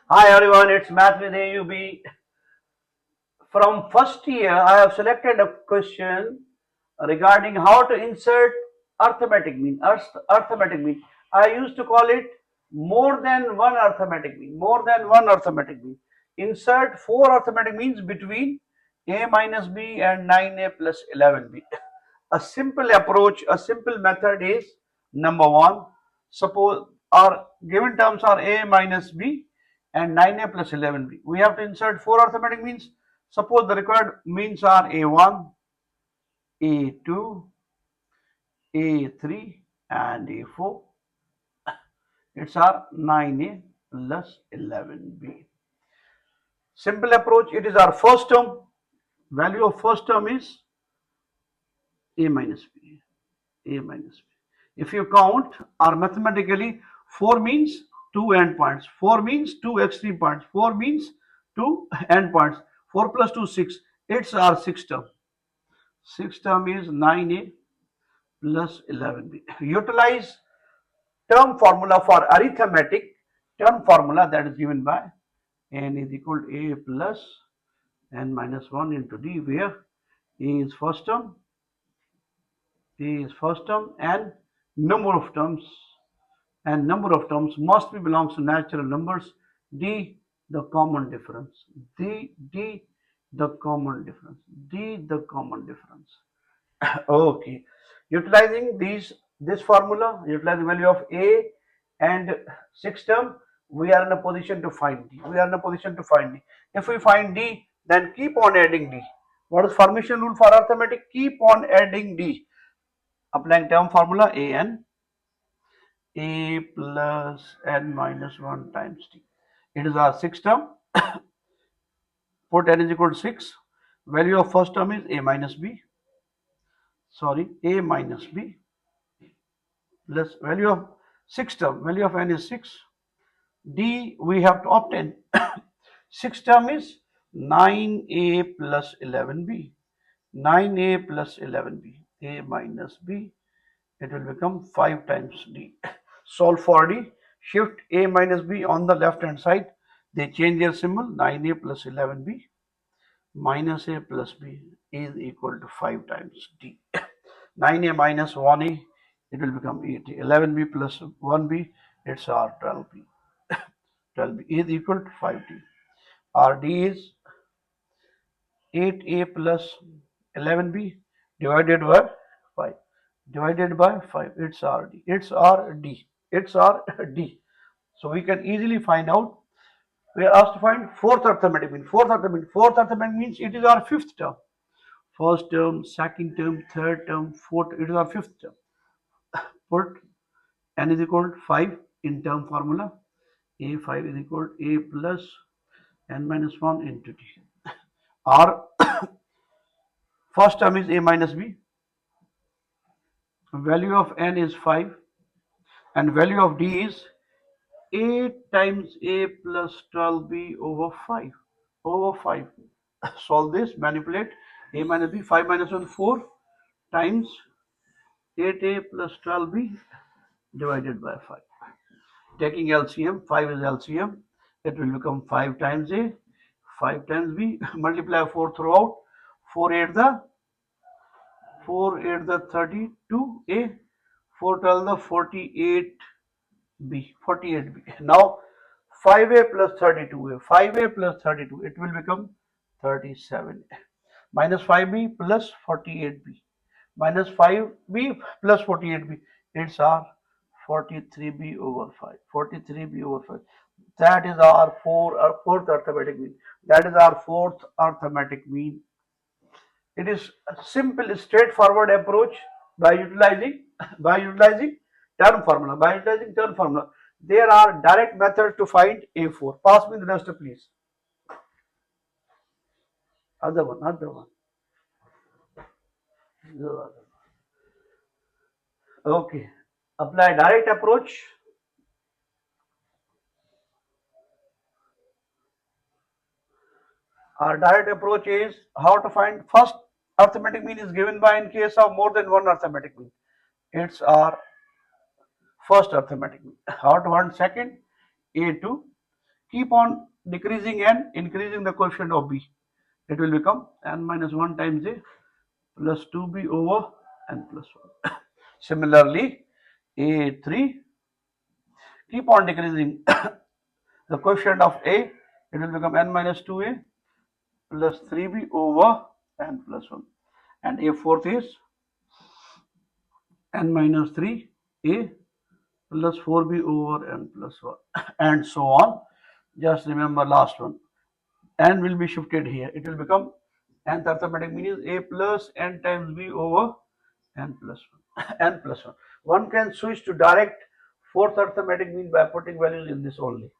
Hi everyone, it's Math with AUB. From first year, I have selected a question regarding how to insert arithmetic mean. Arithmetic mean. I used to call it more than one arithmetic mean. More than one arithmetic mean. Insert four arithmetic means between a minus b and 9a plus 11b. A simple approach, a simple method is number one. Suppose our given terms are a minus b and 9a plus 11b. We have to insert four arithmetic means. Suppose the required means are a1, a2, a3 and a4. It's our 9a plus 11b. Simple approach, it is our first term. Value of first term is a minus b. A minus b. If you count or mathematically, 4 means 2 endpoints, 4 means 2 extreme points, 4 means 2 endpoints, 4 plus 2 6, it's our sixth term. Sixth term is 9a plus 11b. Utilize term formula for arithmetic, term formula that is given by n is equal to a plus n minus 1 into d, where a is first term, and number of terms must be belongs to natural numbers. D the common difference. D the common difference. D the common difference. Okay. Utilizing this formula, utilizing value of A and sixth term, we are in a position to find D. If we find D, then keep on adding D. What is formation rule for arithmetic? Keep on adding D. Applying term formula a plus n minus 1 times d. It is our sixth term. Put n is equal to 6. Value of first term is a minus b. A minus b plus value of sixth term. Value of n is 6. D we have to obtain. Sixth term is 9a plus 11b. 9a plus 11b. A minus b. It will become 5 times d. Solve for d. Shift a minus b on the left hand side. They change their symbol. 9a plus 11b minus a plus b is equal to 5 times d. 9a minus 1a, it will become 8a. 11b plus 1b, it's our 12b. 12b is equal to 5d. Our d is 8a plus 11b divided by 5. Divided by 5, it's our d. It's our d. So we can easily find out. We are asked to find fourth arithmetic mean. Fourth arithmetic means it is our fifth term. First term, second term, third term, fourth. It is our fifth term. Put n is equal to 5 in term formula. A5 is equal to a plus n minus 1 into d. Our first term is a minus b. Value of n is 5 and value of d is 8 times a plus 12b over 5. Over 5. Solve this, manipulate. A minus b, 5 minus 1, 4 times 8a plus 12b divided by 5. Taking LCM, 5 is LCM. It will become 5 times a, 5 times b. Multiply 4 throughout. 4 8 the 32a. 4 12 the 48b. 48b. Now 5a plus 32a. 5a plus 32. It will become 37a. Minus 5b plus 48b. Minus 5b plus 48b. It's our 43b over 5. 43b over 5. That is our fourth arithmetic mean. That is our fourth arithmetic mean. It is a simple, straightforward approach by utilizing term formula. There are direct methods to find A4. Pass me the duster, please. Other one. Okay. Apply direct approach. Our direct approach is how to find first arithmetic mean is given by in case of more than one arithmetic mean. It's our first arithmetic mean. How to find second? A2. keep on decreasing and increasing the coefficient of b. It will become n minus 1 times a plus 2b over n plus 1. Similarly, a3, keep on decreasing the coefficient of a, it will become n minus 2a plus 3b over n plus 1. And a fourth is n minus 3a plus 4b over n plus 1 and so on. Just remember last one, n will be shifted here, it will become nth arithmetic mean is a plus n times b over n plus 1 n plus 1. One can switch to direct fourth arithmetic mean by putting values in this only.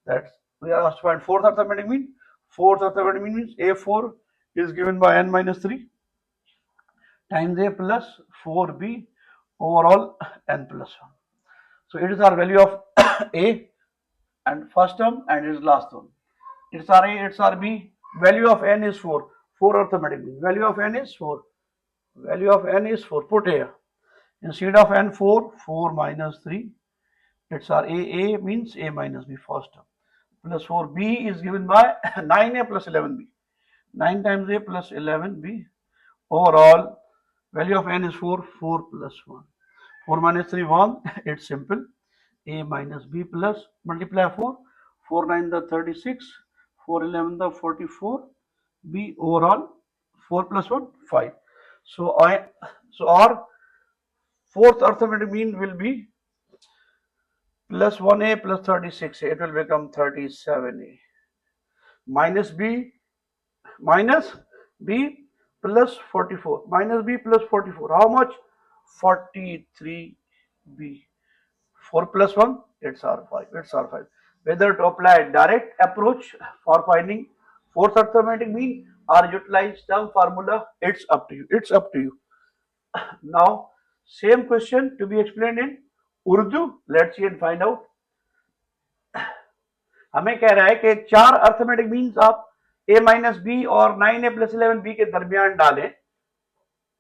That's, we are asked to find fourth arithmetic mean. Fourth arithmetic mean means a4 is given by n minus 3 times a plus 4b overall n plus 1. So it is our value of a and first term and its last one. It's our a, it's our b. Value of n is 4. 4 arithmetic mean. Value of n is 4. Value of n is 4. Put here. Instead of n 4, 4 minus 3. It's our a means a minus b first term. Plus 4b is given by 9a plus 11b. 9 times a plus 11b. Overall value of n is 4. 4 plus 1. 4 minus 3 1. It's simple. A minus b plus multiply 4. 4 9 the 36. 4 11 the 44. B overall 4 plus 1 5. So our fourth arithmetic mean will be plus 1a plus 36a. It will become 37a minus b plus 44 minus b plus 44. How much? 43b. 4 plus 1, it's R5. It's R5. Whether to apply direct approach for finding fourth arithmetic mean or utilize term formula, it's up to you. It's up to you. Now, same question to be explained in Urdu. Let's see and find out. हमें कह रहा है कि 4 arithmetic means आप a minus B और 9a plus 11b के दरमियान डालें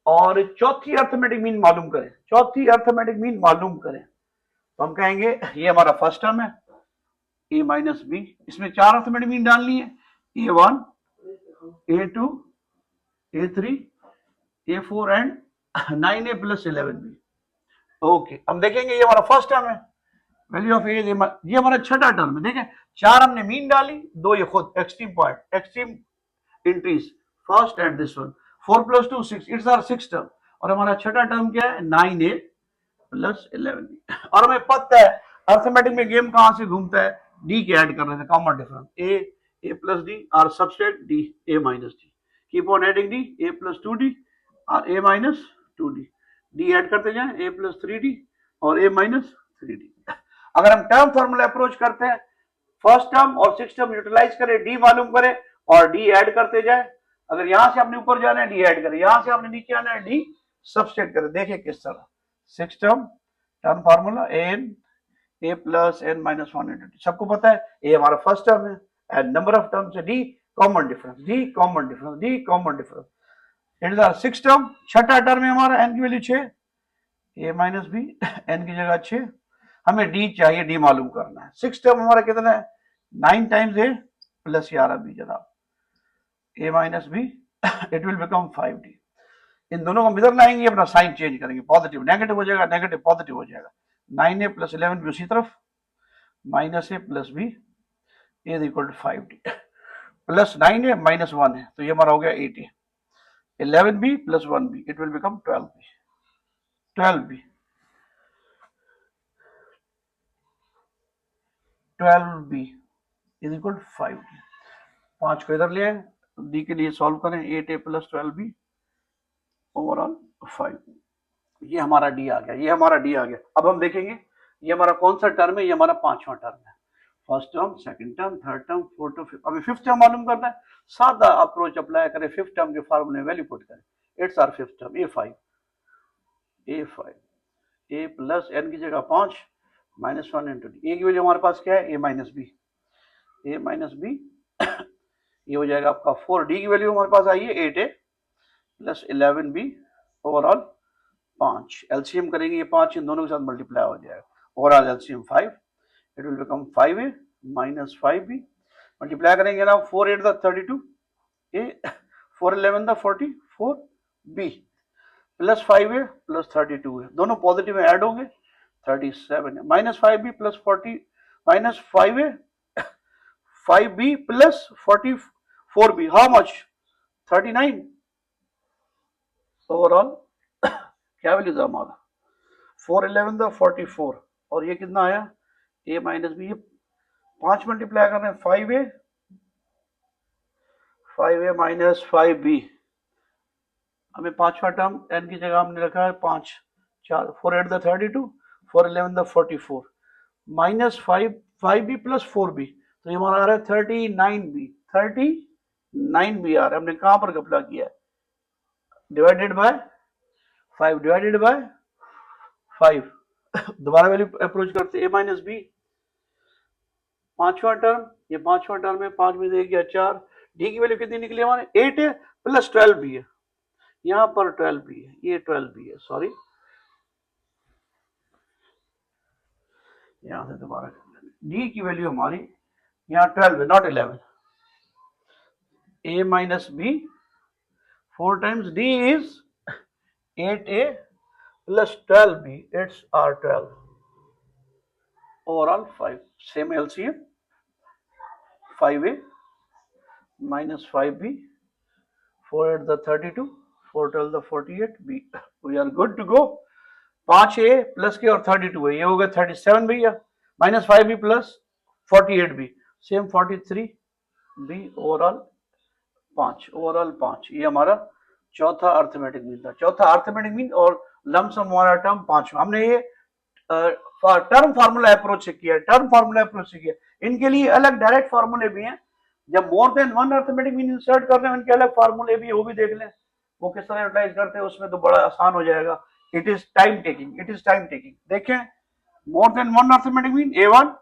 और चौथी अर्थमेटिक मीन मालूम करें. चौथी अर्थमेटिक मीन मालूम करें तो हम कहेंगे ये हमारा फर्स्ट टर्म है a माइनस बी. इसमें 4 अर्थमेटिक मीन डालनी है. a1, a2, a3, a4 and 9a plus 11b. Okay, हम देखेंगे ये हमारा फर्स्ट टर्म है. वैल्यू ऑफ ए, ये हमारा छठा टर्म है. देखें 4 हमने मीन डाली, 2 ये खुद extreme point, extreme entries first and this one. 4 plus 2 6. It's our six term. और हमारा छठा टर्म क्या है? 9a plus 11b. और हमें पता है अर्थमेटिक में गेम कहां से घूमता है? डी के ऐड कर रहे थे, कॉमन डिफरेंस. ए प्लस डी और substrate D A minus D. Keep on adding D. A plus 2d और ए माइनस 2d. डी ऐड करते जाएं. ए प्लस 3d और ए माइनस 3d. अगर हम टर्म फॉर्मूला अप्रोच करते हैं, फर्स्ट टर्म और सिक्स टर्म यूटिलाइज करें, डी मालूम करें और डी ऐड करते जाए. अगर यहां से आपने ऊपर जाना है डी ऐड करें, यहां से आपने नीचे आना है डी सबस्ट्रेट करें. देखिए किस तरह. Six term formula A plus N minus 1 into D. सबको पता है ए हमारा फर्स्ट टर्म है एंड नंबर ऑफ टर्म्स है D common difference. D common difference. D common difference. It is our six term. छठा टर्म है हमारा N की value 6. A minus B N की जगह 6. हमें डी चाहिए, डी मालूम करना है. सिक्स टर्म हमारा कितना है? 9 टाइम्स ए प्लस 11 बी. जनाब A minus B it will become 5d. इन दोनों को इधर लाएंगे, अपना साइन चेंज करेंगे. पॉजिटिव नेगेटिव हो जाएगा, नेगेटिव पॉजिटिव हो जाएगा. 9a प्लस 11 भी उसी तरफ, minus A plus B is equal to 5d. Plus 9a minus 1 है तो ये हमारा हो गया 8a. 11b plus 1b it will become 12b. 12b 12b is equal to 5d. 5 को इधर ले आए, डी के लिए सॉल्व करें. 8a plus 12b overall 5. ये हमारा डी आ गया. ये हमारा डी आ गया. अब हम देखेंगे ये हमारा कौन सा टर्म है. ये हमारा पांचवा टर्म है. First term, second term, third term, fourth term, अभी फिफ्थ टर्म मालूम करना है. सादा अप्रोच अप्लाई करें. फिफ्थ टर्म के फार्मूले में वैल्यू पुट करें. It's our fifth term a5. a plus N की जगह 5 माइनस 1 इंटू डी. ए की वैल्यू हमारे पास क्या है? ए माइनस बी. ए माइनस बी ये हो जाएगा आपका 4. डी की वैल्यू हमारे पास आई है 8a plus 11b overall 5. LCM करेंगे, ये 5 इन दोनों के साथ मल्टीप्लाई हो जाएगा. Overall LCM 5. It will become 5a minus 5b, multiply करेंगे ना 4 8 the 32 A, 4 11 the 44 B, plus 5a plus 32 है, दोनों पॉजिटिव में ऐड होंगे 37 है, minus 5b plus 40 minus 5a 5b plus 44b, how much 39 overall क्या वैल्यू था हमारा 4 11 था 44 और ये कितना आया a माइनस बी, ये 5 मल्टीप्लाई कर रहे हैं 5a माइनस 5b, हमें पांचवा टर्म n की जगह हमने रखा है 5 4 4 8 the 32 4 11 the 44 minus 5b plus 4b, तो ये हमारा आ रहा है 39b, 39b आ रहा है, हमने कहां पर घपला किया है डिवाइडेड बाय 5, डिवाइडेड बाय 5 दोबारा वैल्यू अप्रोच करते a माइनस बी, पांचवा टर्म, ये पांचवा टर्म है, 5 में से 1 गया 4, डी की वैल्यू कितनी निकली हमारे 8 है प्लस 12 भी है, यहां पर 12 भी है, ये 12 भी है, सॉरी यहां से दोबारा डी की वैल्यू हमारी यहाँ 12 है not 11, a minus B 4 times d is 8a plus 12b, it's R12 overall 5, same LCM 5a minus 5b 4 8 the 32 4 12 the 48b, we are good to go, 5a plus के और 32 है, ये हो गया 37 भैया, minus 5b plus 48b same 43b, overall 5, overall 5, ये हमारा चौथा अर्थमेटिक मीन था, चौथा अर्थमेटिक मीन और लमसम हमारा टर्म 5, हमने ये टर्म फार्मूला अप्रोच से किया, टर्म फार्मूला अप्रोच से किया, इनके लिए अलग डायरेक्ट फार्मूले भी हैं, जब मोर than one arithmetic mean insert कर रहे हैं इनके अलग फार्मूले भी, वो भी देख लें वो किस तरह यूटिलाइज करते हैं, उसमें तो बड़ा आसान हो जाएगा, it is time taking, it is time taking, देखें more than one arithmetic mean a1,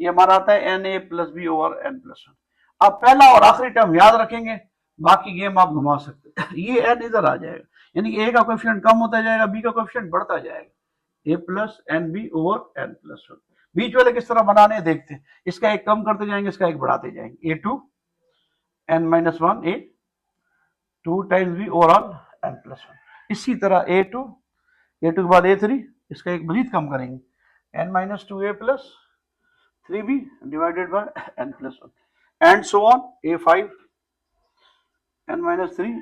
ये हमारा आता है na plus B over n plus 1, अब पहला और आखिरी टर्म याद रखेंगे, बाकी गेम आप घुमा सकते हैं, ये n इधर आ जाएगा, यानी कि a का कोएफिशिएंट कम होता जाएगा, b का कोएफिशिएंट बढ़ता जाएगा, a plus N B over n plus 1, बीच वाले किस तरह बनाने हैं देखते हैं, इसका एक कम करते जाएंगे, इसका एक बढ़ाते जाएंगे, a2 n minus 1 a 2 times b overall n plus 1, इसी तरह a2 के बाद a3, इसका एक मजीद कम करेंगे n minus 2a plus 3b divided by n plus 1 and so on, a5 n minus 3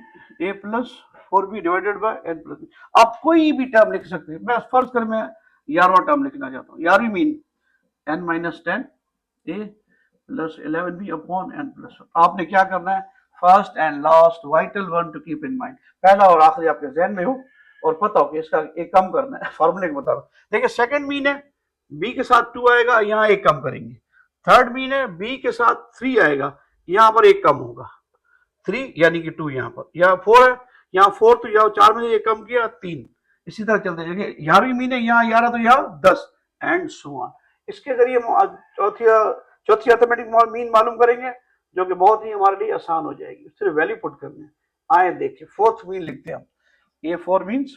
a plus 4b divided by n plus, आप कोई भी टर्म लिख सकते हैं, मैं फर्ज कर मैं 11वां टर्म लिखना चाहता हूँ, 11वीं mean n minus 10 a plus 11b upon n plus 1, आपने क्या करना है, first and last vital one two keep in mind, पहला और आखिरी आपके जहन में हो और पता हो कि इसका एक कम करना है, फॉर्मूले को बता रहा हूं, देखिए सेकंड मीन है b के साथ 2 आएगा, यहाँ एक कम करेंगे, थर्ड मीन है b के साथ 3 आएगा, यहाँ पर एक कम होगा 3 यानी कि 2, यहाँ पर या 4 है, यहाँ 4 तो यहाँ 4 में से एक कम किया 3, इसी तरह चलते जाएंगे, 11वीं मीन है यहाँ 11 तो यहाँ 10 एंड सो ऑन, इसके जरिए चौथी अर्थमेटिक मीन मालूम करेंगे, जो कि बहुत ही हमारे लिए आसान हो जाएगी, सिर्फ वैल्यू पुट करने हैं, आए देखिए फोर्थ मीन लिखते हैं हम, a4 means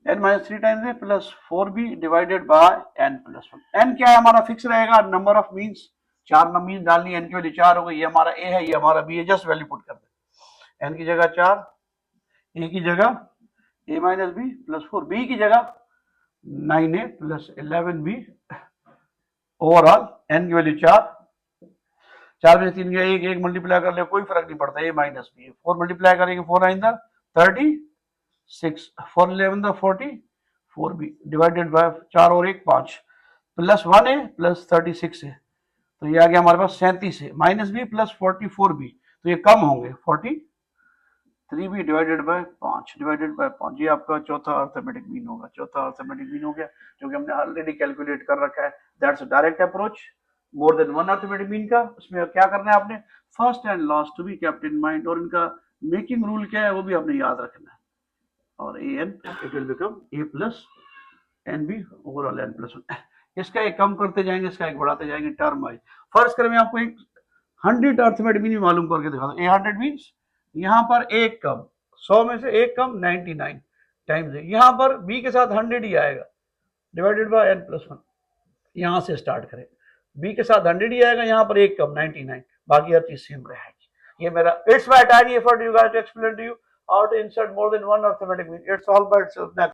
n minus 3 times है plus 4b divided by n plus 1, n क्या है हमारा फिक्स रहेगा, नंबर ऑफ मीन्स 4 मीन्स डालनी, n की वैल्यू 4 हो गई, ये हमारा a है, ये हमारा b है, जस्ट वैल्यू पुट कर दे, n की जगह 4, a की जगह a minus b plus 4, b की जगह 9a plus 11b overall n की वैल्यू 4, 4 में 3 गया, एक मल्टीप्लाई कर ले कोई फर्क नहीं पड़ता, a माइनस b, 4 मल्टीप्लाई करेंगे 4 आइंदा 36 4 11 द 44b डिवाइडेड बाय 4 और 1 5 प्लस 1 है प्लस 36 है, तो ये आ गया हमारे पास 37 है, माइनस b प्लस 44b, तो ये कम होंगे 43b divided by 5 divided by 5, ये आपका चौथा अर्थमेटिक मीन होगा, चौथा अर्थमेटिक मीन हो गया, जो कि हमने ऑलरेडी कैलकुलेट कर रखा है, that's a direct approach more than one arithmetic mean का, उसमें क्या करना है आपने, first and last to be kept in mind, और इनका मेकिंग रूल क्या है वो भी आपने याद रखना है, और an it will become a plus nb overall n plus 1, इसका एक कम करते जाएंगे, इसका एक बढ़ाते जाएंगे टर्म वाइज, फर्स्ट कर मैं आपको एक 100 अर्थमेटिक मीन मालूम करके दिखा दूं, 100 मीन्स यहाँ पर एक कम, 100 में से एक कम 99 टाइम्स है, यहाँ पर b के साथ 100 ही आएगा डिवाइडेड बाय n प्लस 1, यहाँ से स्टार्ट करें बी के साथ 100 ही आएगा, यहाँ पर एक कम 99, बाकी हर चीज सेम रहेगी। ये मेरा it's my tiny effort you guys to explain to you how to insert more than one arithmetic mean. It's all by itself.